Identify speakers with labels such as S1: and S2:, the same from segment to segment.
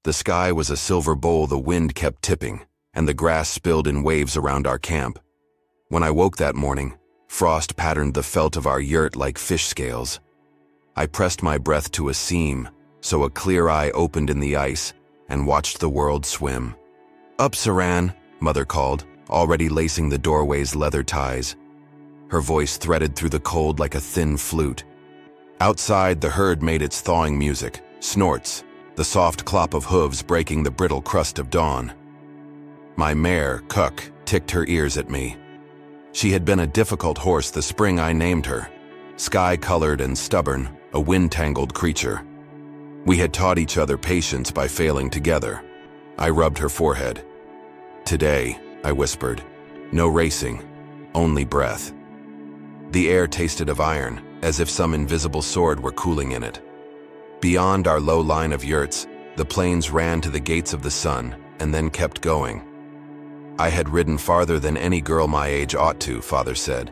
S1: The sky was a silver bowl the wind kept tipping, and the grass spilled in waves around our camp. When I woke that morning, frost patterned the felt of our yurt like fish scales. I pressed my breath to a seam, so a clear eye opened in the ice, and watched the world swim. "Up, Saran," Mother called, already lacing the doorway's leather ties. Her voice threaded through the cold like a thin flute. Outside, the herd made its thawing music, snorts, the soft clop of hooves breaking the brittle crust of dawn. My mare, Cook, ticked her ears at me. She had been a difficult horse the spring I named her, sky-colored and stubborn, a wind-tangled creature. We had taught each other patience by failing together. I rubbed her forehead. "Today," I whispered, "no racing, only breath." The air tasted of iron, as if some invisible sword were cooling in it. Beyond our low line of yurts, the plains ran to the gates of the sun, and then kept going. I had ridden farther than any girl my age ought to, Father said.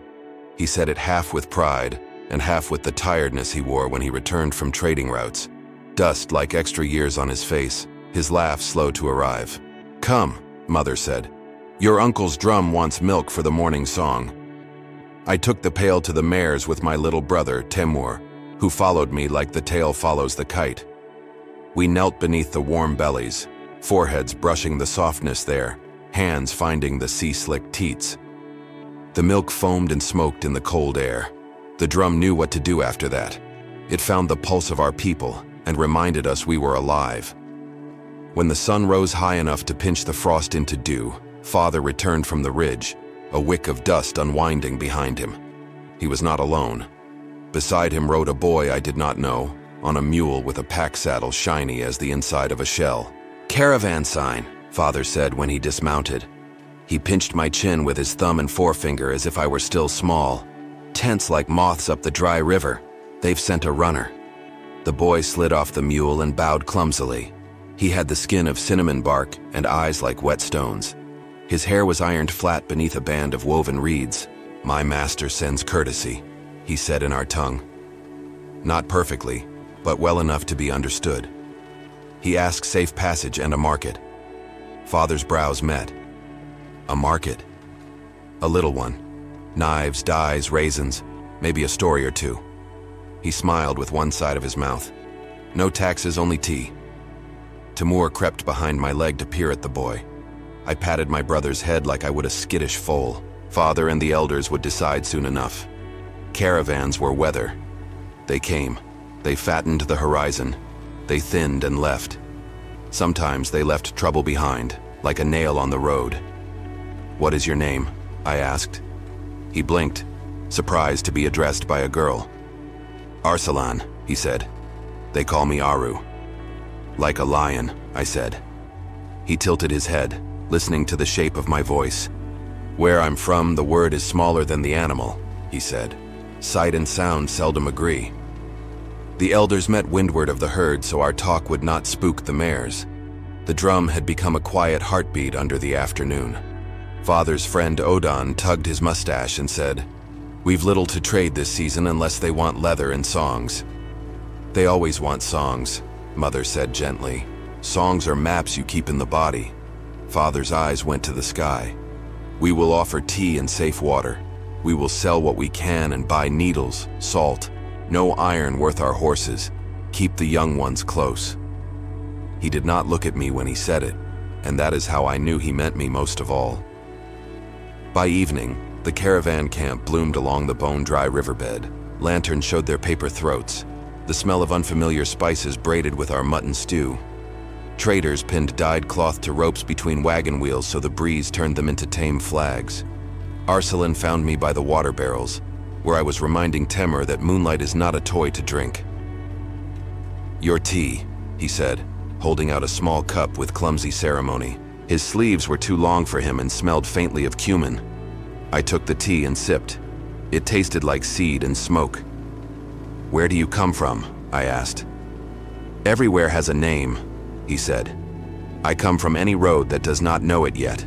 S1: He said it half with pride, and half with the tiredness he wore when he returned from trading routes. Dust like extra years on his face, his laugh slow to arrive. "Come," Mother said. "Your uncle's drum wants milk for the morning song." I took the pail to the mares with my little brother, Temur, who followed me like the tail follows the kite. We knelt beneath the warm bellies, foreheads brushing the softness there, hands finding the sea-slick teats. The milk foamed and smoked in the cold air. The drum knew what to do after that. It found the pulse of our people and reminded us we were alive. When the sun rose high enough to pinch the frost into dew, Father returned from the ridge, a wick of dust unwinding behind him. He was not alone. Beside him rode a boy I did not know, on a mule with a pack saddle shiny as the inside of a shell. "Caravan sign," Father said when he dismounted. He pinched my chin with his thumb and forefinger as if I were still small. "Tents like moths up the dry river. They've sent a runner." The boy slid off the mule and bowed clumsily. He had the skin of cinnamon bark and eyes like whetstones. His hair was ironed flat beneath a band of woven reeds. "My master sends courtesy," he said in our tongue. Not perfectly, but well enough to be understood. He asked safe passage and a market. Father's brows met. A market? A little one. Knives, dyes, raisins, maybe a story or two. He smiled with one side of his mouth. "No taxes, only tea." Temur crept behind my leg to peer at the boy. I patted my brother's head like I would a skittish foal. Father and the elders would decide soon enough. Caravans were weather. They came. They fattened the horizon. They thinned and left. Sometimes they left trouble behind, like a nail on the road. "What is your name?" I asked. He blinked, surprised to be addressed by a girl. "Arsalan," he said. "They call me Aru." "Like a lion," I said. He tilted his head, listening to the shape of my voice. "Where I'm from, the word is smaller than the animal," he said. "Sight and sound seldom agree." The elders met windward of the herd so our talk would not spook the mares. The drum had become a quiet heartbeat under the afternoon. Father's friend Odon tugged his mustache and said, "We've little to trade this season unless they want leather and songs." "They always want songs," Mother said gently. "Songs are maps you keep in the body." Father's eyes went to the sky. "We will offer tea and safe water. We will sell what we can and buy needles, salt. No iron worth our horses. Keep the young ones close." He did not look at me when he said it, and that is how I knew he meant me most of all. By evening, the caravan camp bloomed along the bone-dry riverbed. Lanterns showed their paper throats. The smell of unfamiliar spices braided with our mutton stew. Traders pinned dyed cloth to ropes between wagon wheels so the breeze turned them into tame flags. Arsalan found me by the water barrels, where I was reminding Temur that moonlight is not a toy to drink. "Your tea," he said, holding out a small cup with clumsy ceremony. His sleeves were too long for him and smelled faintly of cumin. I took the tea and sipped. It tasted like seed and smoke. "Where do you come from?" I asked. "Everywhere has a name," he said. "I come from any road that does not know it yet."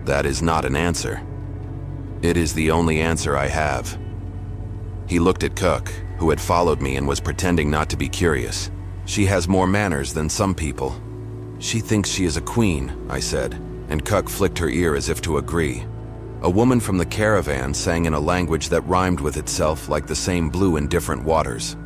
S1: "That is not an answer." "It is the only answer I have." He looked at Cook, who had followed me and was pretending not to be curious. "She has more manners than some people," She thinks she is a queen, I said, and Cuck flicked her ear as if to agree. A woman from the caravan sang in a language that rhymed with itself like the same blue in different waters.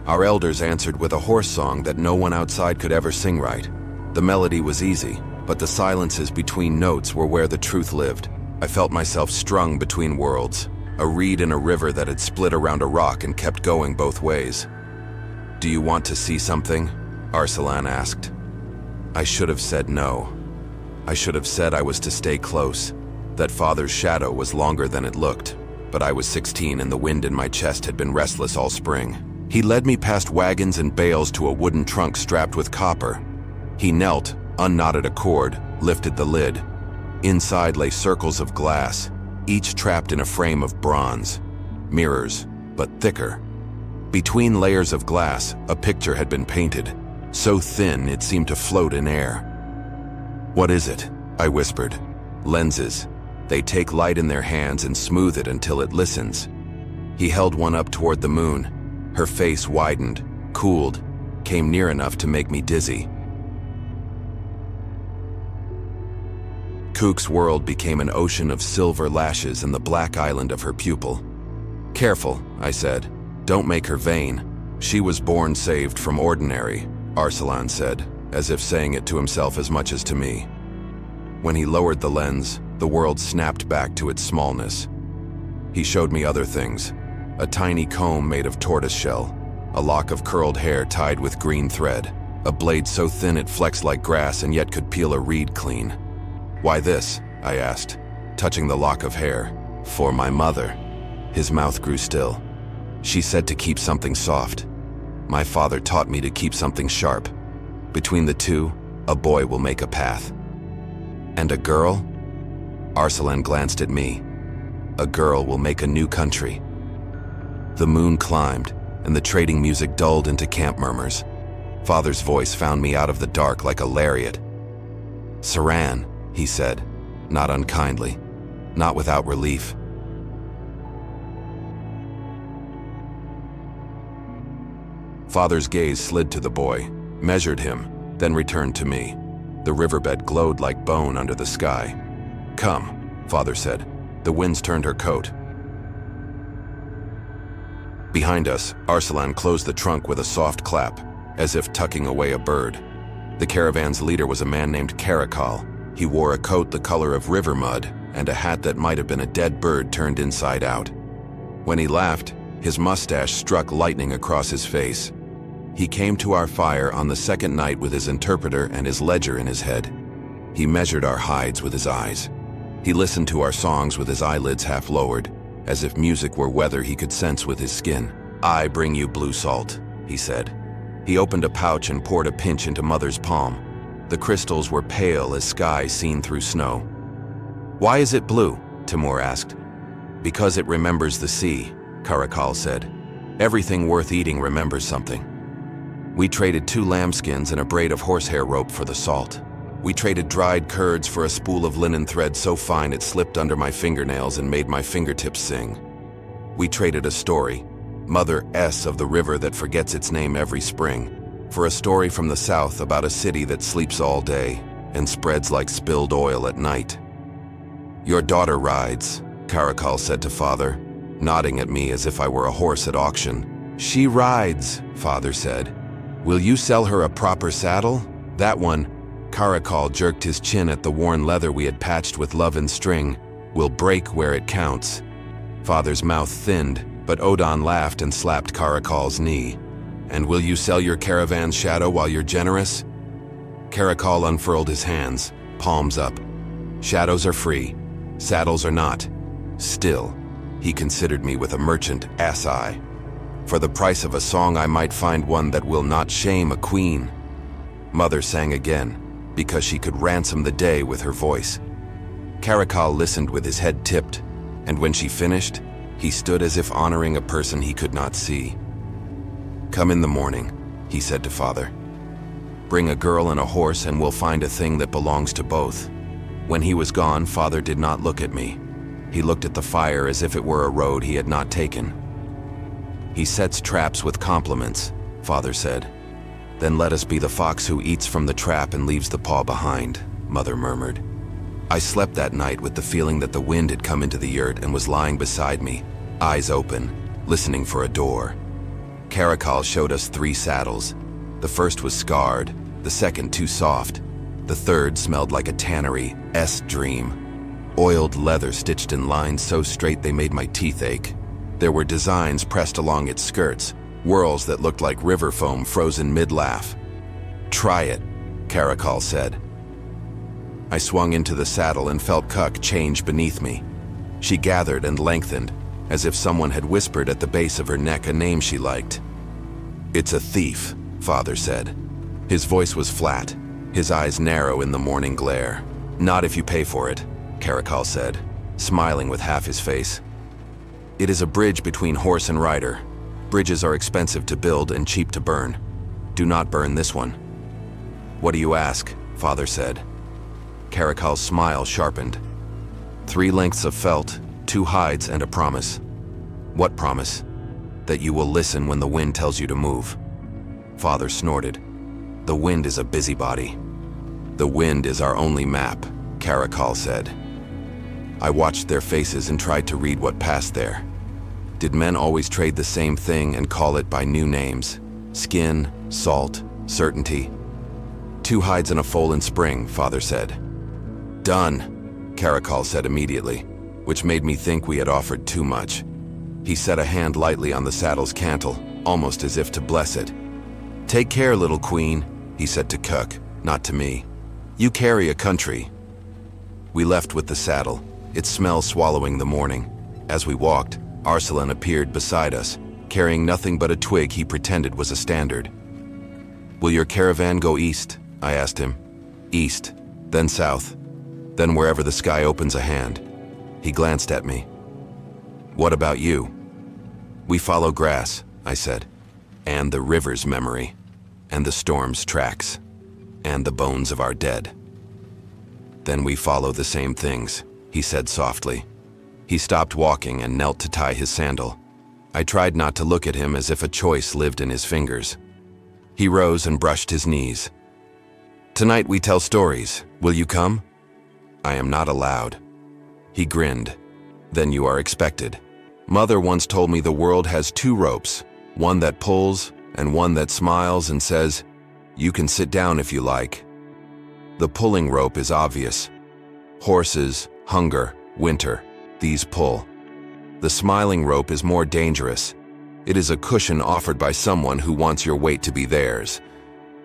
S1: Our elders answered with a horse song that no one outside could ever sing right. The melody was easy, but the silences between notes were where the truth lived. I felt myself strung between worlds, a reed in a river that had split around a rock and kept going both ways. "Do you want to see something?" Arsalan asked. I should have said no. I should have said I was to stay close, that Father's shadow was longer than it looked, but I was 16 and the wind in my chest had been restless all spring. He led me past wagons and bales to a wooden trunk strapped with copper. He knelt, unknotted a cord, lifted the lid. Inside lay circles of glass, each trapped in a frame of bronze. Mirrors, but thicker. Between layers of glass, a picture had been painted, so thin it seemed to float in air. "What is it?" I whispered. "Lenses. They take light in their hands and smooth it until it listens." He held one up toward the moon. Her face widened, cooled, came near enough to make me dizzy. Kook's world became an ocean of silver lashes and the black island of her pupil. "Careful," I said. "Don't make her vain. She was born saved from ordinary," Arsalan said, as if saying it to himself as much as to me. When he lowered the lens, the world snapped back to its smallness. He showed me other things. A tiny comb made of tortoiseshell, a lock of curled hair tied with green thread, a blade so thin it flexed like grass and yet could peel a reed clean. "Why this?" I asked, touching the lock of hair. "For my mother." His mouth grew still. "She said to keep something soft. My father taught me to keep something sharp. Between the two, a boy will make a path." "And a girl?" Arsalan glanced at me. "A girl will make a new country." The moon climbed, and the trading music dulled into camp murmurs. Father's voice found me out of the dark like a lariat. "Saran," he said, not unkindly, not without relief. Father's gaze slid to the boy, measured him, then returned to me. The riverbed glowed like bone under the sky. "Come," Father said. The winds turned her coat. Behind us, Arsalan closed the trunk with a soft clap, as if tucking away a bird. The caravan's leader was a man named Karakal. He wore a coat the color of river mud and a hat that might have been a dead bird turned inside out. When he laughed, his mustache struck lightning across his face. He came to our fire on the second night with his interpreter and his ledger in his head. He measured our hides with his eyes. He listened to our songs with his eyelids half lowered, as if music were weather he could sense with his skin. "I bring you blue salt," he said. He opened a pouch and poured a pinch into Mother's palm. The crystals were pale as sky seen through snow. "Why is it blue?" Timur asked. "Because it remembers the sea," Karakal said. "Everything worth eating remembers something." We traded 2 lambskins and a braid of horsehair rope for the salt. We traded dried curds for a spool of linen thread so fine it slipped under my fingernails and made my fingertips sing. We traded a story, Mother S of the river that forgets its name every spring, for a story from the south about a city that sleeps all day and spreads like spilled oil at night. "Your daughter rides," Karakal said to Father, nodding at me as if I were a horse at auction. "She rides," Father said. "Will you sell her a proper saddle? That one," Karakal jerked his chin at the worn leather we had patched with love and string, "will break where it counts." Father's mouth thinned, but Odon laughed and slapped Karakal's knee. "And will you sell your caravan's shadow while you're generous?" Karakal unfurled his hands, palms up. "Shadows are free, saddles are not. Still," he considered me with a merchant ass eye. "For the price of a song I might find one that will not shame a queen." Mother sang again, because she could ransom the day with her voice. Karakal listened with his head tipped, and when she finished, he stood as if honoring a person he could not see. "Come in the morning," he said to Father. "Bring a girl and a horse and we'll find a thing that belongs to both." When he was gone, Father did not look at me. He looked at the fire as if it were a road he had not taken. "He sets traps with compliments," Father said. Then let us be the fox who eats from the trap and leaves the paw behind, Mother murmured. I slept that night with the feeling that the wind had come into the yurt and was lying beside me, eyes open, listening for a door. Caracal showed us 3 saddles. The first was scarred, the second too soft. The third smelled like a tannery-esque dream. Oiled leather stitched in lines so straight they made my teeth ache. There were designs pressed along its skirts, whirls that looked like river foam frozen mid-laugh. Try it, Caracal said. I swung into the saddle and felt Cuck change beneath me. She gathered and lengthened, as if someone had whispered at the base of her neck a name she liked. It's a thief, Father said. His voice was flat, his eyes narrow in the morning glare. Not if you pay for it, Caracal said, smiling with half his face. It is a bridge between horse and rider. Bridges are expensive to build and cheap to burn. Do not burn this one. What do you ask? Father said. Caracal's smile sharpened. 3 lengths of felt, 2 hides, and a promise. What promise? That you will listen when the wind tells you to move. Father snorted. The wind is a busybody. The wind is our only map, Caracal said. I watched their faces and tried to read what passed there. Did men always trade the same thing and call it by new names? Skin, salt, certainty. 2 hides and a foal in spring, Father said. Done, Caracal said immediately, which made me think we had offered too much. He set a hand lightly on the saddle's cantle, almost as if to bless it. Take care, little queen, he said to Cuck, not to me. You carry a country. We left with the saddle, its smell swallowing the morning. As we walked, Arsalan appeared beside us, carrying nothing but a twig he pretended was a standard. Will your caravan go east? I asked him. East, then south, then wherever the sky opens a hand. He glanced at me. What about you? We follow grass, I said, and the river's memory, and the storm's tracks, and the bones of our dead. Then we follow the same things, he said softly. He stopped walking and knelt to tie his sandal. I tried not to look at him as if a choice lived in his fingers. He rose and brushed his knees. Tonight we tell stories. Will you come? I am not allowed. He grinned. Then you are expected. Mother once told me the world has 2 ropes, one that pulls and one that smiles and says, you can sit down if you like. The pulling rope is obvious. Horses, hunger, winter, these pull. The smiling rope is more dangerous. It is a cushion offered by someone who wants your weight to be theirs.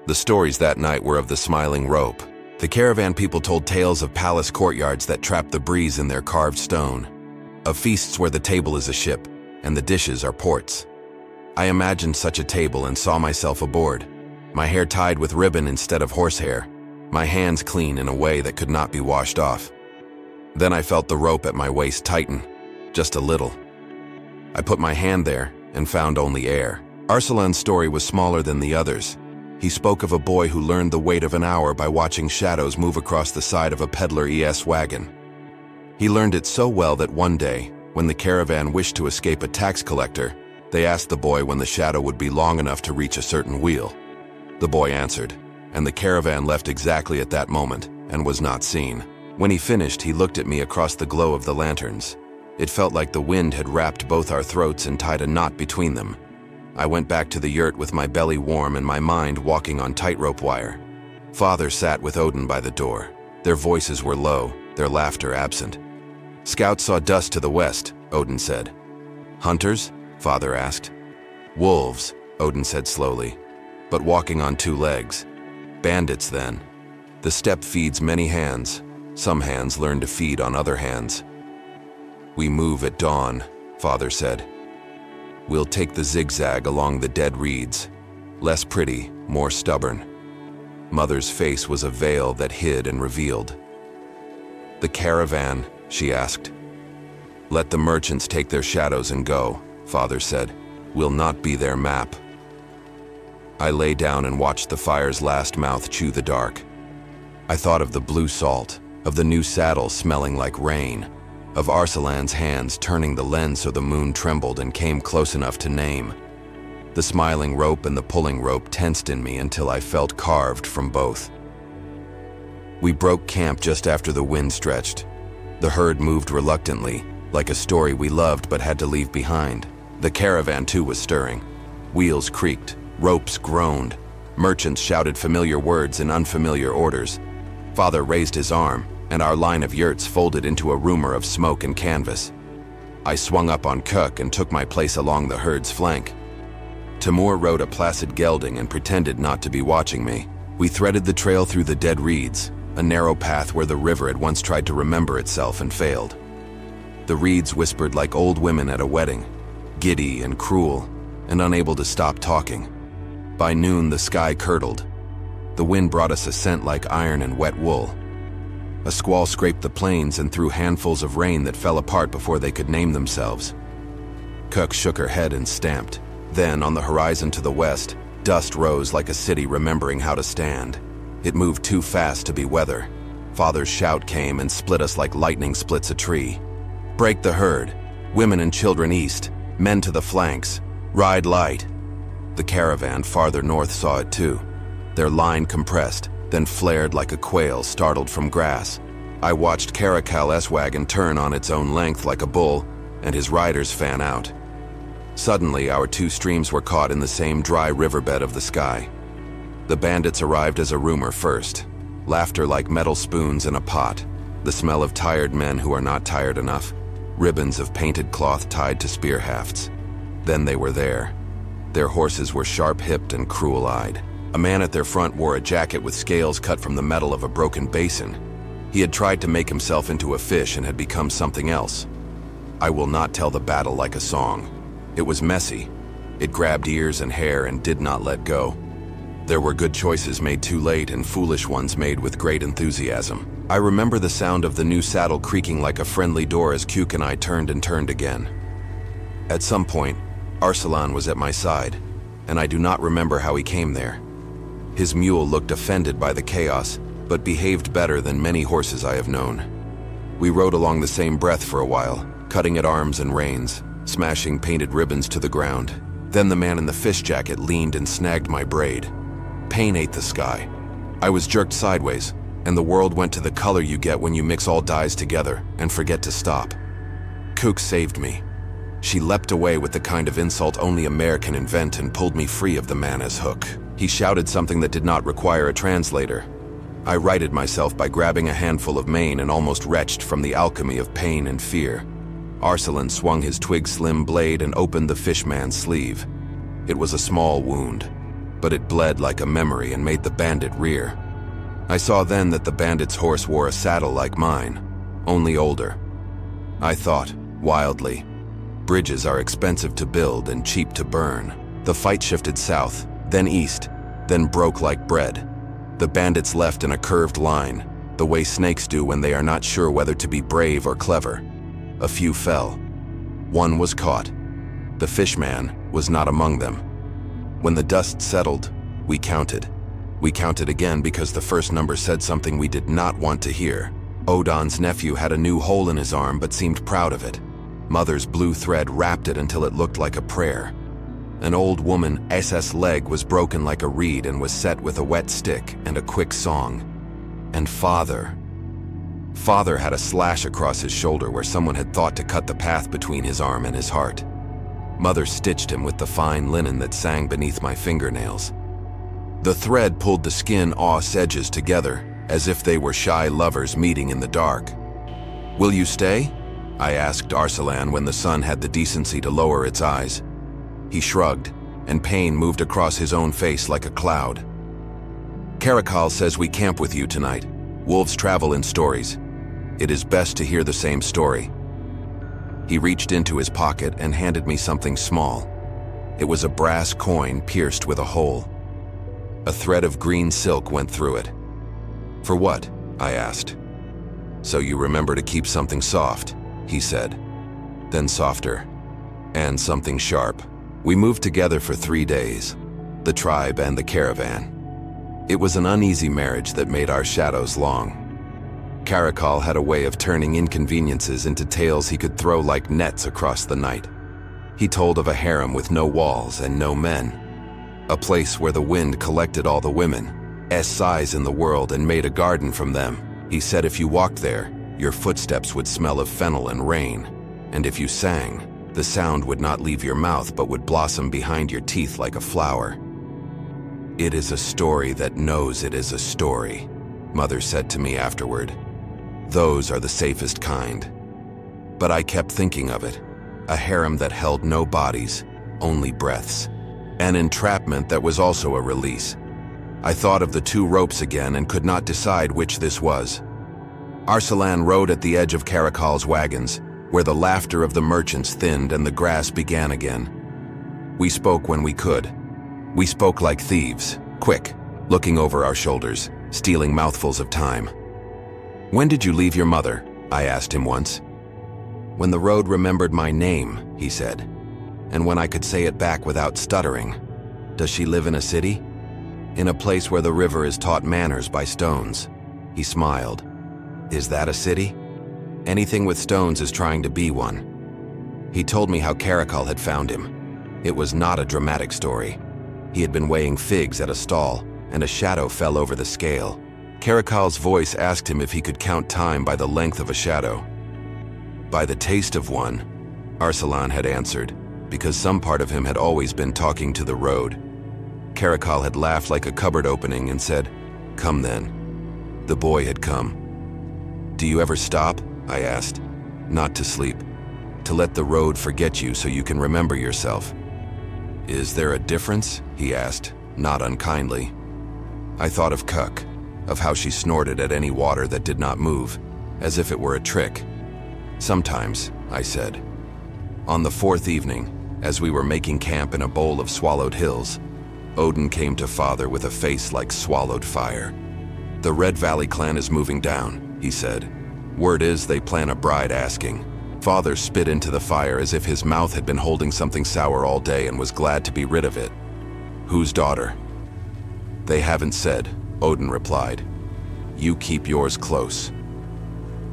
S1: The stories that night were of the smiling rope. The caravan people told tales of palace courtyards that trap the breeze in their carved stone, of feasts where the table is a ship and the dishes are ports. I imagined such a table and saw myself aboard, my hair tied with ribbon instead of horsehair, my hands clean in a way that could not be washed off. Then I felt the rope at my waist tighten, just a little. I put my hand there and found only air. Arsalan's story was smaller than the others. He spoke of a boy who learned the weight of an hour by watching shadows move across the side of a peddler ES wagon. He learned it so well that one day, when the caravan wished to escape a tax collector, they asked the boy when the shadow would be long enough to reach a certain wheel. The boy answered, and the caravan left exactly at that moment and was not seen. When he finished, he looked at me across the glow of the lanterns. It felt like the wind had wrapped both our throats and tied a knot between them. I went back to the yurt with my belly warm and my mind walking on tightrope wire. Father sat with Odin by the door. Their voices were low, their laughter absent. Scouts saw dust to the west, Odin said. Hunters? Father asked. Wolves, Odin said slowly, but walking on 2 legs. Bandits then. The steppe feeds many hands. Some hands learn to feed on other hands. We move at dawn, Father said. We'll take the zigzag along the dead reeds. Less pretty, more stubborn. Mother's face was a veil that hid and revealed. The caravan, she asked. Let the merchants take their shadows and go, Father said. We'll not be their map. I lay down and watched the fire's last mouth chew the dark. I thought of the blue salt, of the new saddle smelling like rain, of Arsalan's hands turning the lens so the moon trembled and came close enough to name. The smiling rope and the pulling rope tensed in me until I felt carved from both. We broke camp just after the wind stretched. The herd moved reluctantly, like a story we loved but had to leave behind. The caravan too was stirring. Wheels creaked, ropes groaned, merchants shouted familiar words in unfamiliar orders. Father raised his arm, and our line of yurts folded into a rumor of smoke and canvas. I swung up on Cook and took my place along the herd's flank. Timur rode a placid gelding and pretended not to be watching me. We threaded the trail through the dead reeds, a narrow path where the river had once tried to remember itself and failed. The reeds whispered like old women at a wedding, giddy and cruel, and unable to stop talking. By noon, the sky curdled. The wind brought us a scent like iron and wet wool. A squall scraped the plains and threw handfuls of rain that fell apart before they could name themselves. Cook shook her head and stamped. Then, on the horizon to the west, dust rose like a city remembering how to stand. It moved too fast to be weather. Father's shout came and split us like lightning splits a tree. Break the herd. Women and children east. Men to the flanks. Ride light. The caravan farther north saw it too. Their line compressed, then flared like a quail startled from grass. I watched Caracal's wagon turn on its own length like a bull, and his riders fan out. Suddenly, our two streams were caught in the same dry riverbed of the sky. The bandits arrived as a rumor first. Laughter like metal spoons in a pot. The smell of tired men who are not tired enough. Ribbons of painted cloth tied to spear hafts. Then they were there. Their horses were sharp-hipped and cruel-eyed. A man at their front wore a jacket with scales cut from the metal of a broken basin. He had tried to make himself into a fish and had become something else. I will not tell the battle like a song. It was messy. It grabbed ears and hair and did not let go. There were good choices made too late and foolish ones made with great enthusiasm. I remember the sound of the new saddle creaking like a friendly door as Cuk and I turned and turned again. At some point, Arsalan was at my side, and I do not remember how he came there. His mule looked offended by the chaos, but behaved better than many horses I have known. We rode along the same breath for a while, cutting at arms and reins, smashing painted ribbons to the ground. Then the man in the fish jacket leaned and snagged my braid. Pain ate the sky. I was jerked sideways, and the world went to the color you get when you mix all dyes together and forget to stop. Cuk saved me. She leapt away with the kind of insult only America can invent and pulled me free of the man-as hook. He shouted something that did not require a translator. I righted myself by grabbing a handful of mane and almost retched from the alchemy of pain and fear. Arsalan swung his twig-slim blade and opened the fishman's sleeve. It was a small wound, but it bled like a memory and made the bandit rear. I saw then that the bandit's horse wore a saddle like mine, only older. I thought, wildly, bridges are expensive to build and cheap to burn. The fight shifted south, then east, then broke like bread. The bandits left in a curved line, the way snakes do when they are not sure whether to be brave or clever. A few fell. One was caught. The fishman was not among them. When the dust settled, we counted. We counted again because the first number said something we did not want to hear. Odon's nephew had a new hole in his arm but seemed proud of it. Mother's blue thread wrapped it until it looked like a prayer. An old woman's leg was broken like a reed and was set with a wet stick and a quick song. And Father had a slash across his shoulder where someone had thought to cut the path between his arm and his heart. Mother stitched him with the fine linen that sang beneath my fingernails. The thread pulled the skin-oss edges together, as if they were shy lovers meeting in the dark. "Will you stay?" I asked Arsalan when the sun had the decency to lower its eyes. He shrugged, and pain moved across his own face like a cloud. "Caracal says we camp with you tonight. Wolves travel in stories. It is best to hear the same story." He reached into his pocket and handed me something small. It was a brass coin pierced with a hole. A thread of green silk went through it. "For what?" I asked. "So you remember to keep something soft," he said. Then softer, and something sharp. We moved together for 3 days, the tribe and the caravan. It was an uneasy marriage that made our shadows long. Caracal had a way of turning inconveniences into tales he could throw like nets across the night. He told of a harem with no walls and no men. A place where the wind collected all the women, size in the world, and made a garden from them. He said if you walked there, your footsteps would smell of fennel and rain. And if you sang, the sound would not leave your mouth but would blossom behind your teeth like a flower. It is a story that knows it is a story, Mother said to me afterward. Those are the safest kind. But I kept thinking of it. A harem that held no bodies, only breaths. An entrapment that was also a release. I thought of the two ropes again and could not decide which this was. Arsalan rode at the edge of Caracol's wagons, where the laughter of the merchants thinned and the grass began again. We spoke when we could. We spoke like thieves, quick, looking over our shoulders, stealing mouthfuls of time. When did you leave your mother? I asked him once. When the road remembered my name, he said, and when I could say it back without stuttering. Does she live in a city? In a place where the river is taught manners by stones. He smiled. Is that a city? Anything with stones is trying to be one. He told me how Caracol had found him. It was not a dramatic story. He had been weighing figs at a stall, and a shadow fell over the scale. Caracol's voice asked him if he could count time by the length of a shadow. By the taste of one, Arsalan had answered, because some part of him had always been talking to the road. Caracol had laughed like a cupboard opening and said, "Come then." The boy had come. "Do you ever stop?" I asked. "Not to sleep. To let the road forget you so you can remember yourself." "Is there a difference?" he asked, not unkindly. I thought of Kuk, of how she snorted at any water that did not move, as if it were a trick. "Sometimes," I said. On the fourth evening, as we were making camp in a bowl of swallowed hills, Odin came to Father with a face like swallowed fire. "The Red Valley clan is moving down," he said. "Word is they plan a bride asking." Father spit into the fire as if his mouth had been holding something sour all day and was glad to be rid of it. "Whose daughter?" "They haven't said," Odin replied. "You keep yours close."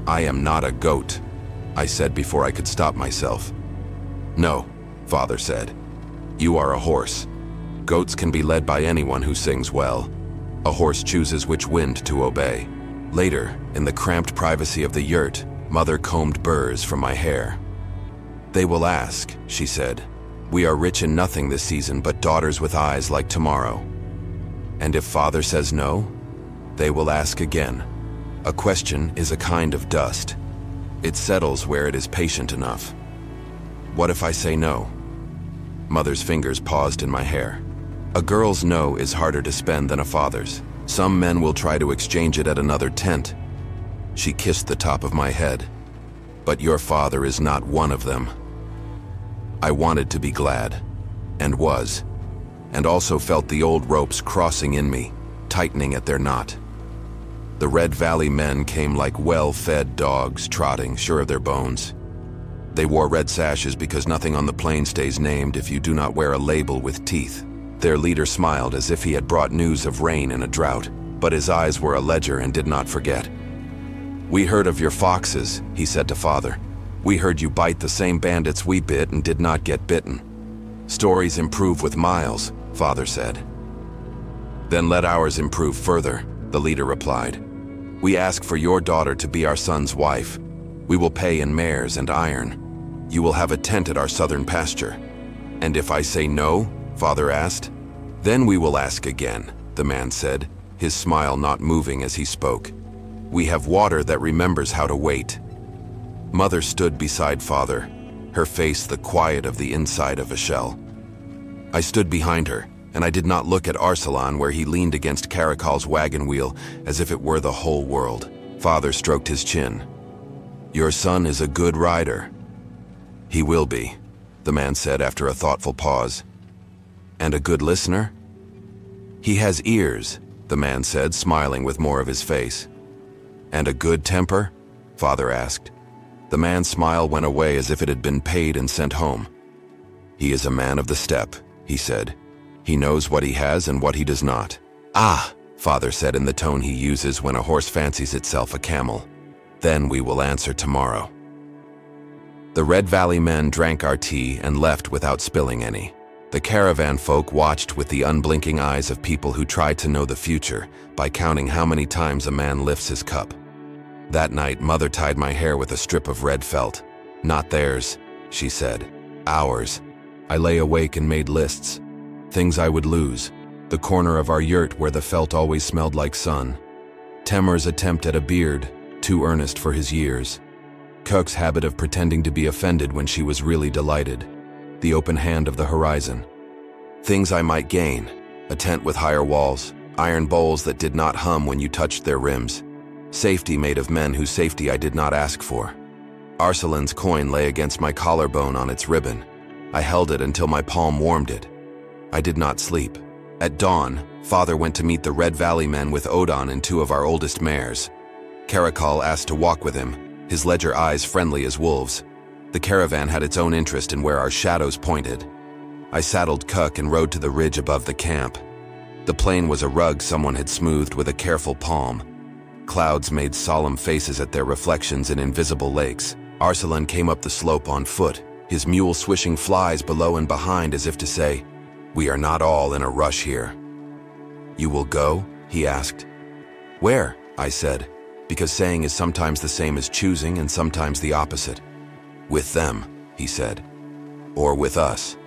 S1: "I am not a goat," I said before I could stop myself. "No," Father said. "You are a horse. Goats can be led by anyone who sings well. A horse chooses which wind to obey." Later, in the cramped privacy of the yurt, Mother combed burrs from my hair. "They will ask," she said. "We are rich in nothing this season but daughters with eyes like tomorrow. And if Father says no, they will ask again. A question is a kind of dust. It settles where it is patient enough. What if I say no?" Mother's fingers paused in my hair. "A girl's no is harder to spend than a father's. Some men will try to exchange it at another tent." She kissed the top of my head. "But your father is not one of them." I wanted to be glad, and was, and also felt the old ropes crossing in me, tightening at their knot. The Red Valley men came like well-fed dogs, trotting, sure of their bones. They wore red sashes because nothing on the plain stays named if you do not wear a label with teeth. Their leader smiled as if he had brought news of rain in a drought, but his eyes were a ledger and did not forget. "We heard of your foxes," he said to Father. "We heard you bite the same bandits we bit and did not get bitten." "Stories improve with miles," Father said. "Then let ours improve further," the leader replied. "We ask for your daughter to be our son's wife. We will pay in mares and iron. You will have a tent at our southern pasture." "And if I say no?" Father asked. "Then we will ask again," the man said, his smile not moving as he spoke. "We have water that remembers how to wait." Mother stood beside Father, her face the quiet of the inside of a shell. I stood behind her, and I did not look at Arsalan where he leaned against Caracol's wagon wheel as if it were the whole world. Father stroked his chin. "Your son is a good rider." "He will be," the man said after a thoughtful pause. "And a good listener?" "He has ears," the man said, smiling with more of his face. "And a good temper?" Father asked. The man's smile went away as if it had been paid and sent home. "He is a man of the steppe," he said. "He knows what he has and what he does not." "Ah," Father said in the tone he uses when a horse fancies itself a camel. "Then we will answer tomorrow." The Red Valley men drank our tea and left without spilling any. The caravan folk watched with the unblinking eyes of people who try to know the future by counting how many times a man lifts his cup. That night, Mother tied my hair with a strip of red felt. "Not theirs," she said. "Ours." I lay awake and made lists. Things I would lose. The corner of our yurt where the felt always smelled like sun. Temer's attempt at a beard, too earnest for his years. Cook's habit of pretending to be offended when she was really delighted. The open hand of the horizon. Things I might gain. A tent with higher walls. Iron bowls that did not hum when you touched their rims. Safety made of men whose safety I did not ask for. Arsalan's coin lay against my collarbone on its ribbon. I held it until my palm warmed it. I did not sleep. At dawn, Father went to meet the Red Valley men with Odon and 2 of our oldest mares. Karakal asked to walk with him, his ledger eyes friendly as wolves. The caravan had its own interest in where our shadows pointed. I saddled Kuk and rode to the ridge above the camp. The plain was a rug someone had smoothed with a careful palm. Clouds made solemn faces at their reflections in invisible lakes. Arsalan came up the slope on foot, his mule swishing flies below and behind as if to say, "We are not all in a rush here." "You will go?" he asked. "Where?" I said, because saying is sometimes the same as choosing and sometimes the opposite. "With them," he said. "Or with us."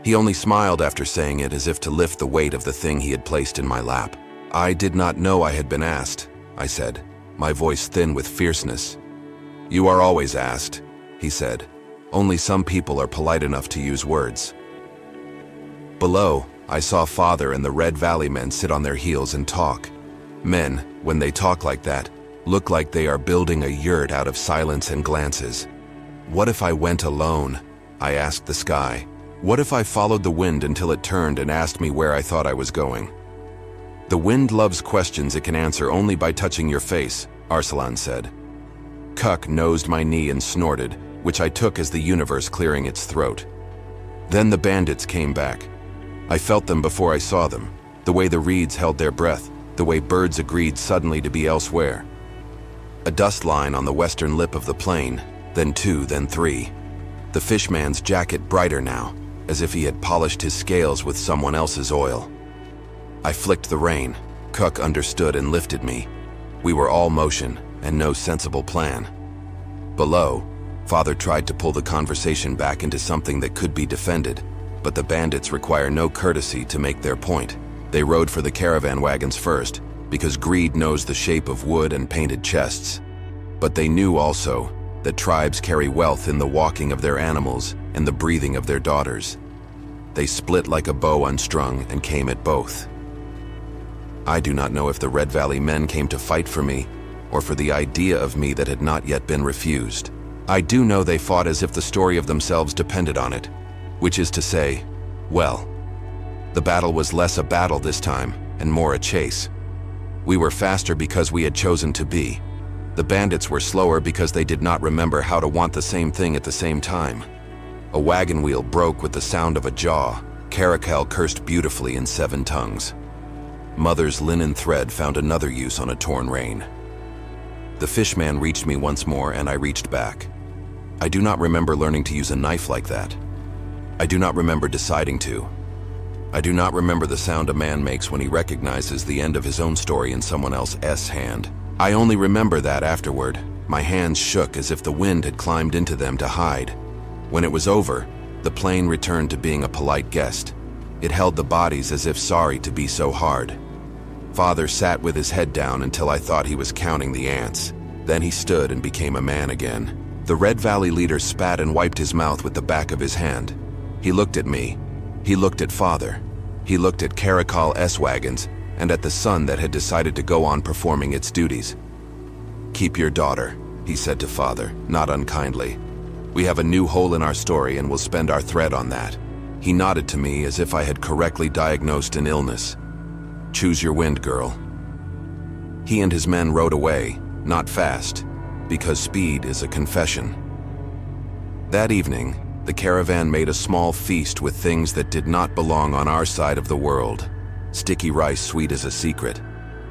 S1: He only smiled after saying it as if to lift the weight of the thing he had placed in my lap. "I did not know I had been asked," I said, my voice thin with fierceness. "You are always asked," he said. "Only some people are polite enough to use words." Below, I saw Father and the Red Valley men sit on their heels and talk. Men, when they talk like that, look like they are building a yurt out of silence and glances. What if I went alone? I asked the sky. What if I followed the wind until it turned and asked me where I thought I was going? "The wind loves questions it can answer only by touching your face," Arsalan said. Kuk nosed my knee and snorted, which I took as the universe clearing its throat. Then the bandits came back. I felt them before I saw them, the way the reeds held their breath, the way birds agreed suddenly to be elsewhere. A dust line on the western lip of the plain, then 2, then 3. The fishman's jacket brighter now, as if he had polished his scales with someone else's oil. I flicked the rein. Kuk understood and lifted me. We were all motion, and no sensible plan. Below, Father tried to pull the conversation back into something that could be defended, but the bandits require no courtesy to make their point. They rode for the caravan wagons first, because greed knows the shape of wood and painted chests. But they knew also that tribes carry wealth in the walking of their animals and the breathing of their daughters. They split like a bow unstrung and came at both. I do not know if the Red Valley men came to fight for me, or for the idea of me that had not yet been refused. I do know they fought as if the story of themselves depended on it, which is to say, well, the battle was less a battle this time, and more a chase. We were faster because we had chosen to be. The bandits were slower because they did not remember how to want the same thing at the same time. A wagon wheel broke with the sound of a jaw. Karakal cursed beautifully in 7 tongues. Mother's linen thread found another use on a torn rein. The fishman reached me once more, and I reached back. I do not remember learning to use a knife like that. I do not remember deciding to. I do not remember the sound a man makes when he recognizes the end of his own story in someone else's hand. I only remember that afterward, my hands shook as if the wind had climbed into them to hide. When it was over, the plane returned to being a polite guest. It held the bodies as if sorry to be so hard. Father sat with his head down until I thought he was counting the ants. Then he stood and became a man again. The Red Valley leader spat and wiped his mouth with the back of his hand. He looked at me. He looked at Father. He looked at Karakal's wagons and at the sun that had decided to go on performing its duties. "Keep your daughter," he said to Father, not unkindly. "We have a new hole in our story and will spend our thread on that." He nodded to me as if I had correctly diagnosed an illness. "Choose your wind, girl." He and his men rode away, not fast, because speed is a confession. That evening, the caravan made a small feast with things that did not belong on our side of the world. Sticky rice sweet as a secret,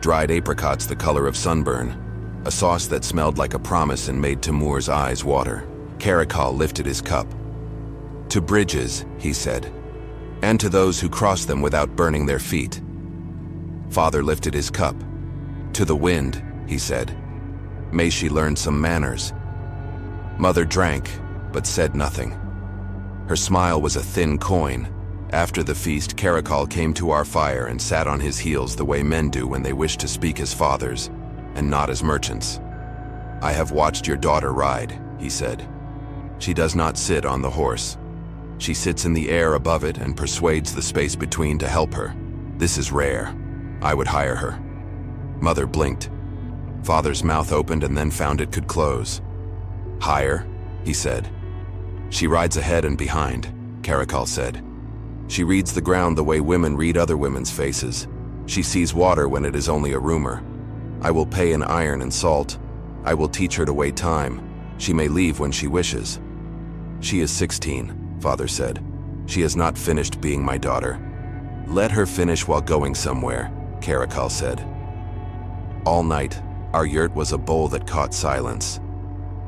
S1: dried apricots the color of sunburn, a sauce that smelled like a promise and made Timur's eyes water. Karakal lifted his cup. "To bridges," he said, "and to those who cross them without burning their feet." Father lifted his cup. "To the wind," he said. "May she learn some manners." Mother drank, but said nothing. Her smile was a thin coin. After the feast, Karakal came to our fire and sat on his heels the way men do when they wish to speak as fathers, and not as merchants. "I have watched your daughter ride," he said. "She does not sit on the horse. She sits in the air above it and persuades the space between to help her. This is rare. I would hire her." Mother blinked. Father's mouth opened and then found it could close. "Hire?" he said. "She rides ahead and behind," Karakal said. "She reads the ground the way women read other women's faces. She sees water when it is only a rumor. I will pay in iron and salt. I will teach her to wait time. She may leave when she wishes." "She is 16, Father said. "She has not finished being my daughter." "Let her finish while going somewhere," Karakal said. All night, our yurt was a bowl that caught silence.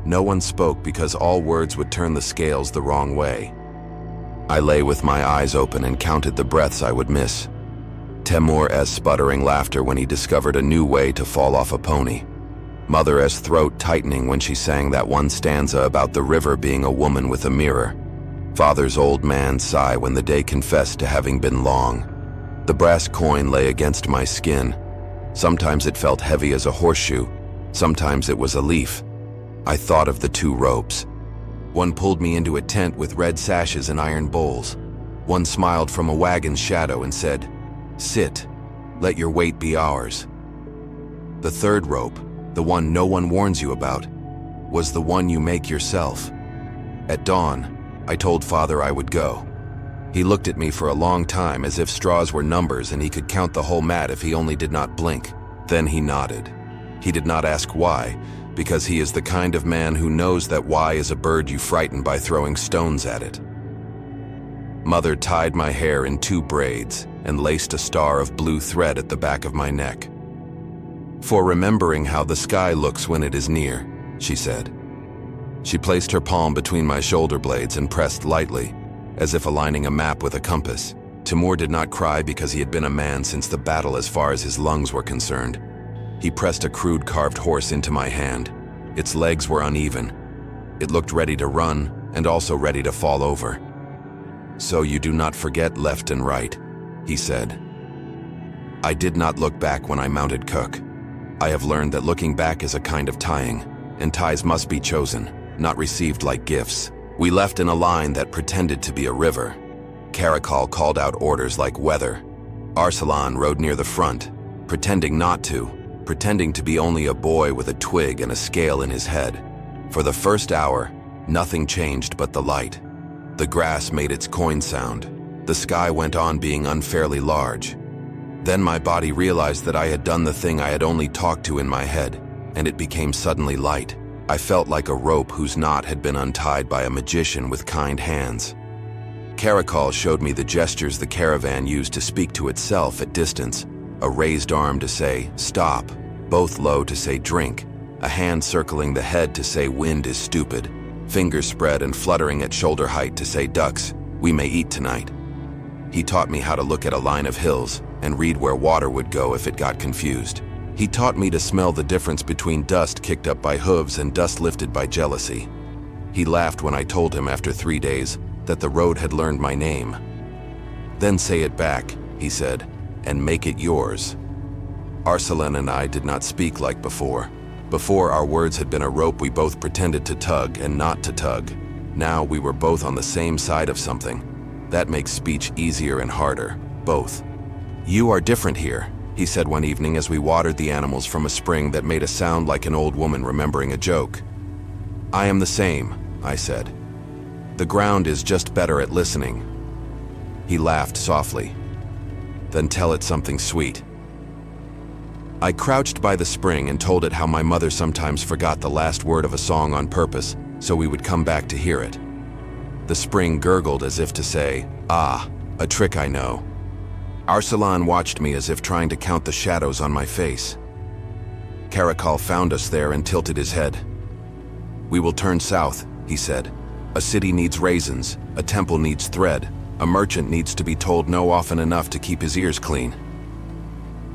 S1: No one spoke because all words would turn the scales the wrong way. I lay with my eyes open and counted the breaths I would miss. Temur's sputtering laughter when he discovered a new way to fall off a pony. Mother's throat tightening when she sang that one stanza about the river being a woman with a mirror. Father's old man sigh when the day confessed to having been long. The brass coin lay against my skin. Sometimes it felt heavy as a horseshoe. Sometimes it was a leaf. I thought of the 2 ropes. One pulled me into a tent with red sashes and iron bowls. One smiled from a wagon's shadow and said, "Sit, let your weight be ours." The 3rd rope, the one no one warns you about, was the one you make yourself. At dawn, I told Father I would go. He looked at me for a long time as if straws were numbers and he could count the whole mat if he only did not blink. Then he nodded. He did not ask why, because he is the kind of man who knows that why is a bird you frighten by throwing stones at it. Mother tied my hair in 2 braids and laced a star of blue thread at the back of my neck. "For remembering how the sky looks when it is near," she said. She placed her palm between my shoulder blades and pressed lightly, as if aligning a map with a compass. Timur did not cry because he had been a man since the battle as far as his lungs were concerned. He pressed a crude carved horse into my hand. Its legs were uneven. It looked ready to run and also ready to fall over. "So you do not forget left and right," he said. I did not look back when I mounted Cook. I have learned that looking back is a kind of tying, and ties must be chosen, not received like gifts. We left in a line that pretended to be a river. Karakal called out orders like weather. Arsalan rode near the front, pretending not to, pretending to be only a boy with a twig and a scale in his head. For the first hour, nothing changed but the light. The grass made its coin sound. The sky went on being unfairly large. Then my body realized that I had done the thing I had only talked to in my head, and it became suddenly light. I felt like a rope whose knot had been untied by a magician with kind hands. Karakal showed me the gestures the caravan used to speak to itself at distance. A raised arm to say, "Stop," both low to say, "Drink," a hand circling the head to say, "Wind is stupid," fingers spread and fluttering at shoulder height to say, "Ducks, we may eat tonight." He taught me how to look at a line of hills and read where water would go if it got confused. He taught me to smell the difference between dust kicked up by hooves and dust lifted by jealousy. He laughed when I told him after 3 days that the road had learned my name. "Then say it back," he said, "and make it yours." Arsalan and I did not speak like before. Before, our words had been a rope we both pretended to tug and not to tug. Now we were both on the same side of something. That makes speech easier and harder, both. "You are different here," he said one evening as we watered the animals from a spring that made a sound like an old woman remembering a joke. "I am the same," I said. "The ground is just better at listening." He laughed softly. "Then tell it something sweet." I crouched by the spring and told it how my mother sometimes forgot the last word of a song on purpose, so we would come back to hear it. The spring gurgled as if to say, "Ah, a trick I know." Arsalan watched me as if trying to count the shadows on my face. Karakal found us there and tilted his head. "We will turn south," he said. A city needs raisins, a temple needs thread, a merchant needs to be told no often enough to keep his ears clean.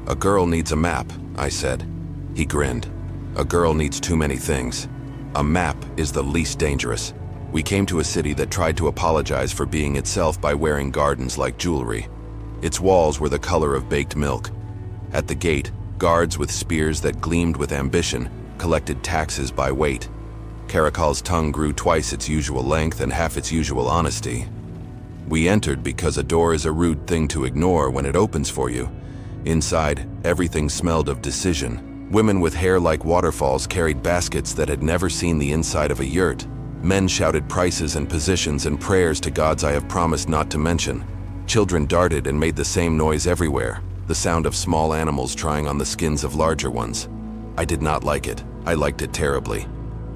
S1: A girl needs a map, I said. He grinned. A girl needs too many things. A map is the least dangerous. We came to a city that tried to apologize for being itself by wearing gardens like jewelry. Its walls were the color of baked milk. At the gate, guards with spears that gleamed with ambition collected taxes by weight. Caracol's tongue grew twice its usual length and half its usual honesty. We entered because a door is a rude thing to ignore when it opens for you. Inside, everything smelled of decision. Women with hair like waterfalls carried baskets that had never seen the inside of a yurt. Men shouted prices and positions and prayers to gods I have promised not to mention. Children darted and made the same noise everywhere, the sound of small animals trying on the skins of larger ones. I did not like it. I liked it terribly.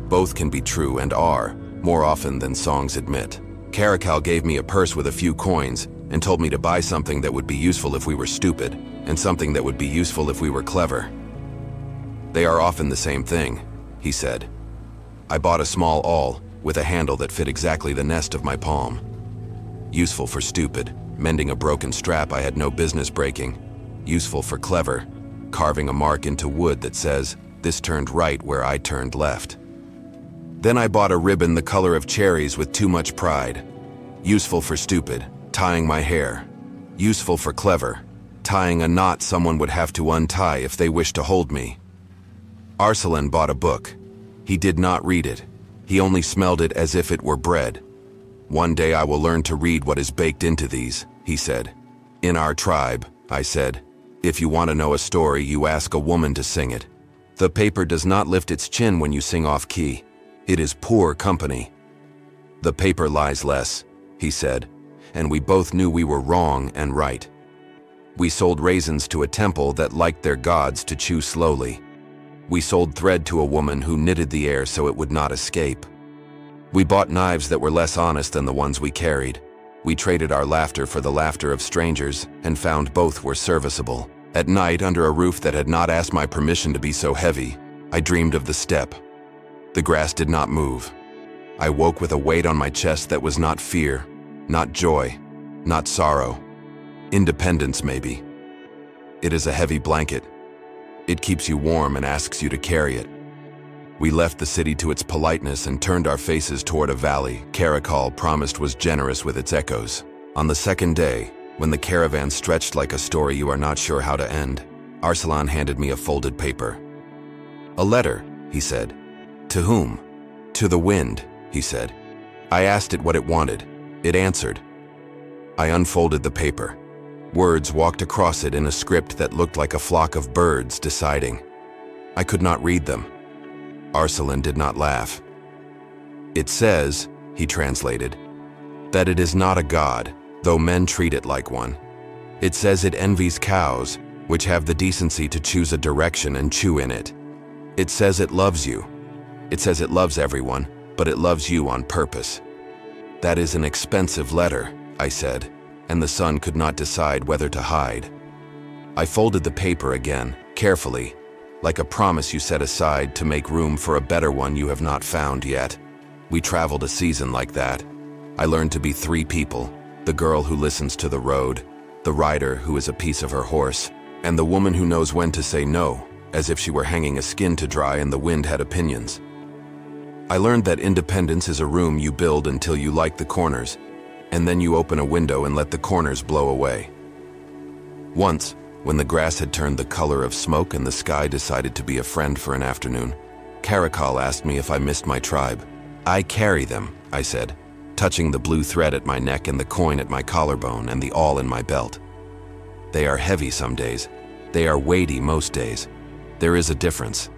S1: Both can be true and are, more often than songs admit. Caracal gave me a purse with a few coins and told me to buy something that would be useful if we were stupid, and something that would be useful if we were clever. They are often the same thing, he said. I bought a small awl with a handle that fit exactly the nest of my palm. Useful for stupid, mending a broken strap I had no business breaking. Useful for clever, carving a mark into wood that says, "This turned right where I turned left." Then I bought a ribbon the color of cherries with too much pride. Useful for stupid, tying my hair. Useful for clever, tying a knot someone would have to untie if they wished to hold me. Arsalan bought a book. He did not read it. He only smelled it as if it were bread. One day I will learn to read what is baked into these, he said. In our tribe, I said, if you want to know a story, you ask a woman to sing it. The paper does not lift its chin when you sing off key. It is poor company. The paper lies less, he said, and we both knew we were wrong and right. We sold raisins to a temple that liked their gods to chew slowly. We sold thread to a woman who knitted the air so it would not escape. We bought knives that were less honest than the ones we carried. We traded our laughter for the laughter of strangers and found both were serviceable. At night, under a roof that had not asked my permission to be so heavy, I dreamed of the steppe. The grass did not move. I woke with a weight on my chest that was not fear, not joy, not sorrow. Independence, maybe. It is a heavy blanket. It keeps you warm and asks you to carry it. We left the city to its politeness and turned our faces toward a valley Caracal promised was generous with its echoes. On the second day, when the caravan stretched like a story you are not sure how to end, Arsalan handed me a folded paper. A letter, he said. To whom? To the wind, he said. I asked it what it wanted. It answered. I unfolded the paper. Words walked across it in a script that looked like a flock of birds deciding. I could not read them. Arsalan did not laugh. It says, he translated, that it is not a god, though men treat it like one. It says it envies cows, which have the decency to choose a direction and chew in it. It says it loves you. It says it loves everyone, but it loves you on purpose. That is an expensive letter, I said, and the sun could not decide whether to hide. I folded the paper again, carefully, like a promise you set aside to make room for a better one you have not found yet. We traveled a season like that. I learned to be three people: the girl who listens to the road, the rider who is a piece of her horse, and the woman who knows when to say no, as if she were hanging a skin to dry and the wind had opinions. I learned that independence is a room you build until you like the corners, and then you open a window and let the corners blow away. Once, when the grass had turned the color of smoke and the sky decided to be a friend for an afternoon, Caracal asked me if I missed my tribe. I carry them, I said, touching the blue thread at my neck and the coin at my collarbone and the awl in my belt. They are heavy some days. They are weighty most days. There is a difference.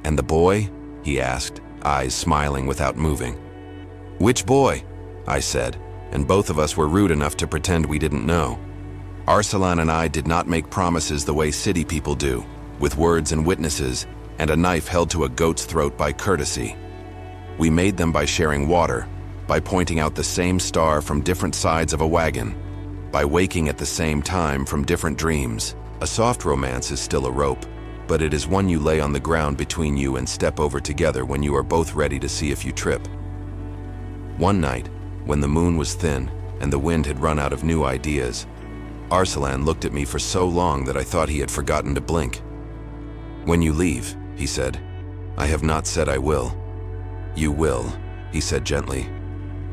S1: And the boy? He asked, eyes smiling without moving. Which boy? I said, and both of us were rude enough to pretend we didn't know. Arsalan and I did not make promises the way city people do, with words and witnesses, and a knife held to a goat's throat by courtesy. We made them by sharing water, by pointing out the same star from different sides of a wagon, by waking at the same time from different dreams. A soft romance is still a rope, but it is one you lay on the ground between you and step over together when you are both ready to see if you trip. One night, when the moon was thin and the wind had run out of new ideas, Arsalan looked at me for so long that I thought he had forgotten to blink. "When you leave," he said, "I have not said I will." "You will," he said gently.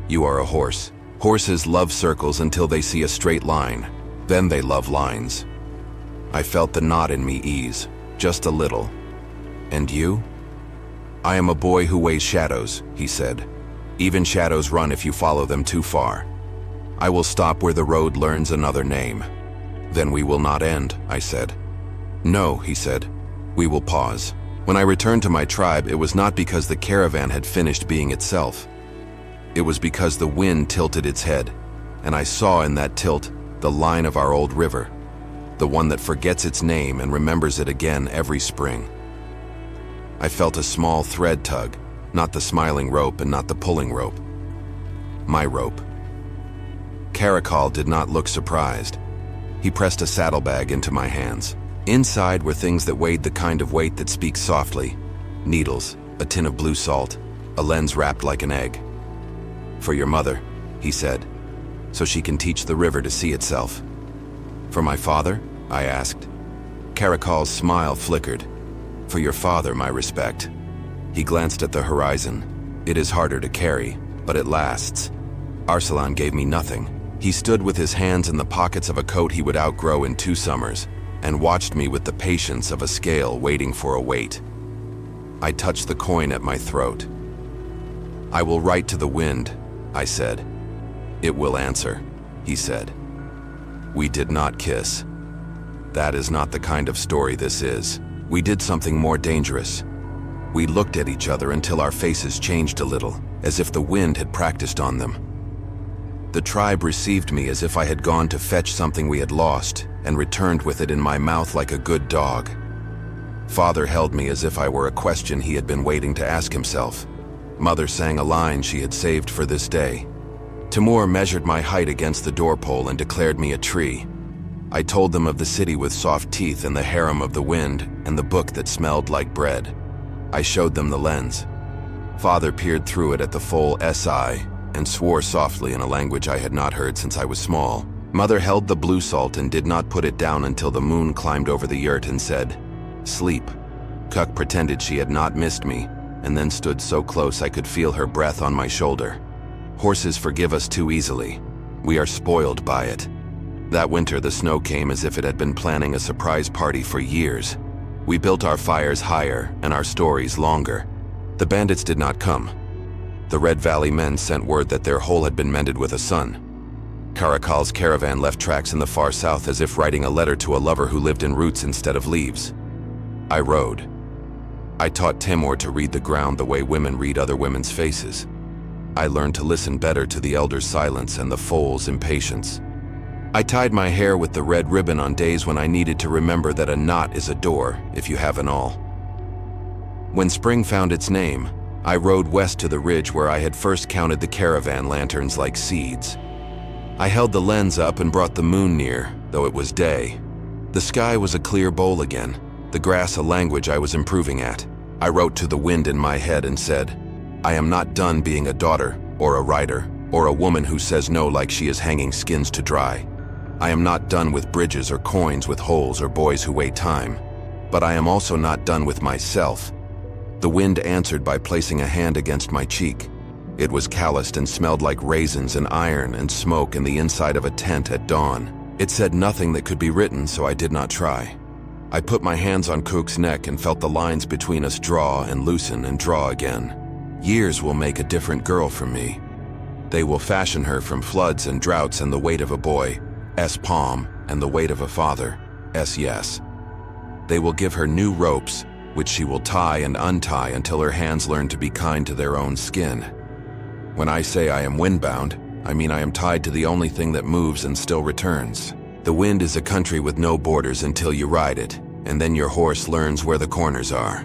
S1: "You are a horse. Horses love circles until they see a straight line. Then they love lines." I felt the knot in me ease, just a little. "And you?" "I am a boy who weighs shadows," he said. "Even shadows run if you follow them too far. I will stop where the road learns another name." "Then we will not end," I said. "No," he said. "We will pause." When I returned to my tribe, it was not because the caravan had finished being itself. It was because the wind tilted its head, and I saw in that tilt the line of our old river, the one that forgets its name and remembers it again every spring. I felt a small thread tug, not the smiling rope and not the pulling rope. My rope. Caracal did not look surprised. He pressed a saddlebag into my hands. Inside were things that weighed the kind of weight that speaks softly: needles, a tin of blue salt, a lens wrapped like an egg. "For your mother," he said, "so she can teach the river to see itself." "For my father?" I asked. Caracal's smile flickered. "For your father, my respect." He glanced at the horizon. "It is harder to carry, but it lasts." Arsalan gave me nothing. He stood with his hands in the pockets of a coat he would outgrow in 2 summers, and watched me with the patience of a scale waiting for a weight. I touched the coin at my throat. "I will write to the wind," I said. "It will answer," he said. We did not kiss. That is not the kind of story this is. We did something more dangerous. We looked at each other until our faces changed a little, as if the wind had practiced on them. The tribe received me as if I had gone to fetch something we had lost, and returned with it in my mouth like a good dog. Father held me as if I were a question he had been waiting to ask himself. Mother sang a line she had saved for this day. Timur measured my height against the doorpole and declared me a tree. I told them of the city with soft teeth and the harem of the wind and the book that smelled like bread. I showed them the lens. Father peered through it at the full SI and swore softly in a language I had not heard since I was small. Mother held the blue salt and did not put it down until the moon climbed over the yurt and said, "Sleep." Cuck pretended she had not missed me, and then stood so close I could feel her breath on my shoulder. Horses forgive us too easily. We are spoiled by it. That winter the snow came as if it had been planning a surprise party for years. We built our fires higher and our stories longer. The bandits did not come. The Red Valley men sent word that their hole had been mended with a sun. Caracal's caravan left tracks in the far south as if writing a letter to a lover who lived in roots instead of leaves. I rode. I taught Timur to read the ground the way women read other women's faces. I learned to listen better to the elders' silence and the foal's impatience. I tied my hair with the red ribbon on days when I needed to remember that a knot is a door if you have an awl. When spring found its name, I rode west to the ridge where I had first counted the caravan lanterns like seeds. I held the lens up and brought the moon near, though it was day. The sky was a clear bowl again, the grass a language I was improving at. I wrote to the wind in my head and said, "I am not done being a daughter, or a rider, or a woman who says no like she is hanging skins to dry. I am not done with bridges or coins with holes or boys who wait time. But I am also not done with myself." The wind answered by placing a hand against my cheek. It was calloused and smelled like raisins and iron and smoke in the inside of a tent at dawn. It said nothing that could be written, so I did not try. I put my hands on Cook's neck and felt the lines between us draw and loosen and draw again. Years will make a different girl from me. They will fashion her from floods and droughts and the weight of a boy, palm, and the weight of a father, yes. They will give her new ropes, which she will tie and untie until her hands learn to be kind to their own skin. When I say I am windbound, I mean I am tied to the only thing that moves and still returns. The wind is a country with no borders until you ride it, and then your horse learns where the corners are.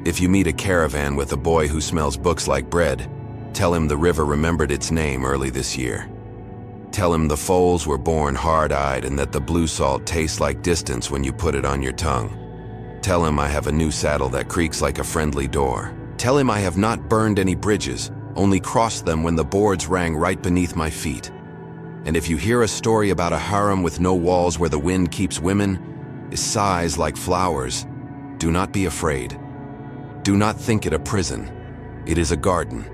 S1: If you meet a caravan with a boy who smells books like bread, tell him the river remembered its name early this year. Tell him the foals were born hard-eyed and that the blue salt tastes like distance when you put it on your tongue. Tell him I have a new saddle that creaks like a friendly door. Tell him I have not burned any bridges, only crossed them when the boards rang right beneath my feet. And if you hear a story about a harem with no walls where the wind keeps women, is sighs like flowers, do not be afraid. Do not think it a prison. It is a garden.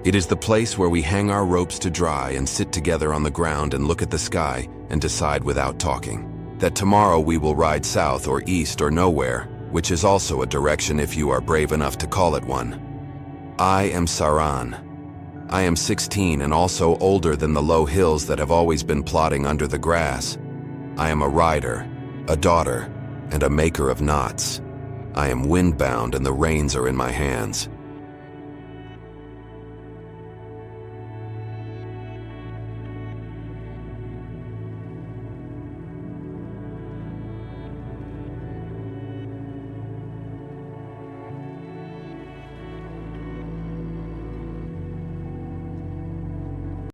S1: It is the place where we hang our ropes to dry and sit together on the ground and look at the sky and decide without talking that tomorrow we will ride south or east or nowhere, which is also a direction if you are brave enough to call it one. I am Saran. I am 16 and also older than the low hills that have always been plodding under the grass. I am a rider, a daughter, and a maker of knots. I am windbound and the reins are in my hands.